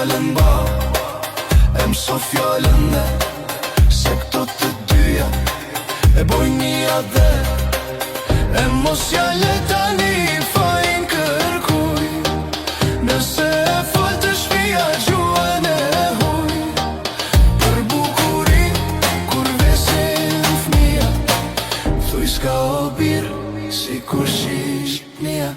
fjallën ba, e mëso fjallën dhe, se këto të dyja e bojnë një dhe, e mos ja le tani fajin kërkuj, nëse e fal të shpia gjuhën e huj. Për bukurin kur vesin fmija, thuj s'ka o birë si kur Shqipnia.